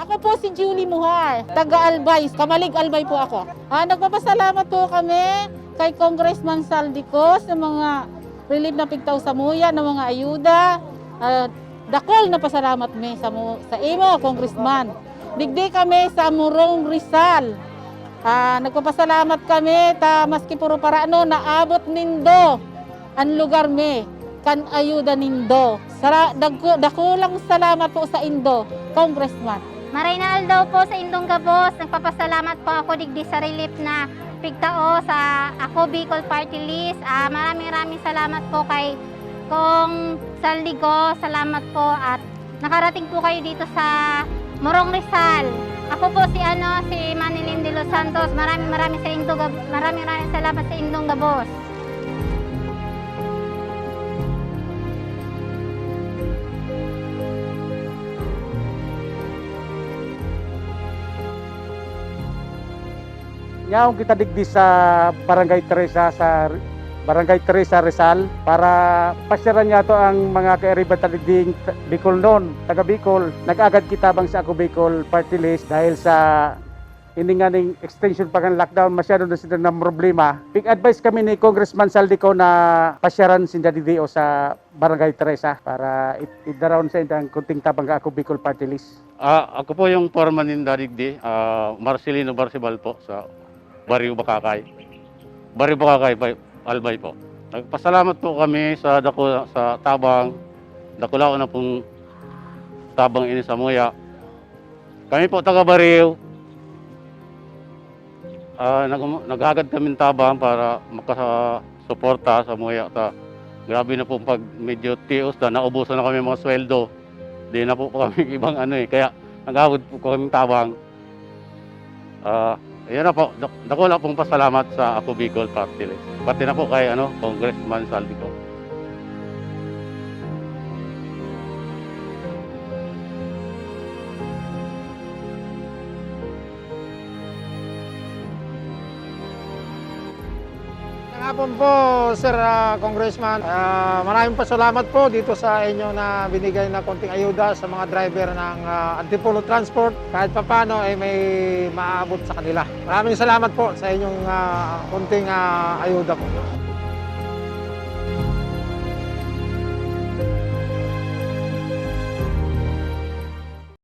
Ako po si Julie Muhar, taga-Albay, Kamalig Albay po ako. Nagpapasalamat po kami kay Congressman Saldico sa mga relief na pigtaw sa muya, ng mga ayuda. Dakol na pasalamat mi sa imo, Congressman. Digdi kami sa Morong Rizal. Nagpapasalamat kami maski puro parano naabot nindo ang lugar mi kan ayuda nindo. Dakulang salamat po sa indo, Congressman. Marinaldo po sa Indong Gabos, nagpapasalamat po ako digdi sa relief na pigtao sa Ako Bicol Party List. Maraming salamat po kay Kong Saldico, salamat po at nakarating po kayo dito sa Morong Rizal. Ako po si Manilyn de los Santos. Maraming salamat sa Indong Gabos. Yaong kita digdi sa Barangay Teresa Rizal para pasyaran niya to ang mga kairiban taligding Bicol noon, taga Bicol. Nag-agad kita bang sa Ako Bicol Party List dahil sa hindi nga ning extension pa ng lockdown, masyado na sila ng problema. Big advice kami ni Congressman Saldico na pasyaran si Daddy sa Barangay Teresa para idaraon sa indang kunting tabang ka Ako Bicol Party List. Ako po yung foreman ng Dadigdi, Marcelino Barcebal po sa Barrio Bakakay, Albay po. Nagpasalamat po kami sa tabang, dakulao na pong tabang ini sa muya. Kami po taga Barrio, naghagad kami tabang para makasuporta sa muya. Grabe na po pag medyo tios na, naubusan na kami mga sweldo. Di na po kami ibang kaya naghagad po kami tabang. Yan na po, dakula pong pasalamat sa Ako Bicol Party List. Pati na po kay Congressman Saldico. Hapon po, Sir Congressman. Maraming pasalamat po dito sa inyo na binigay na konting ayuda sa mga driver ng Antipolo Transport. Kahit papano ay may maaabot sa kanila. Maraming salamat po sa inyong konting ayuda po.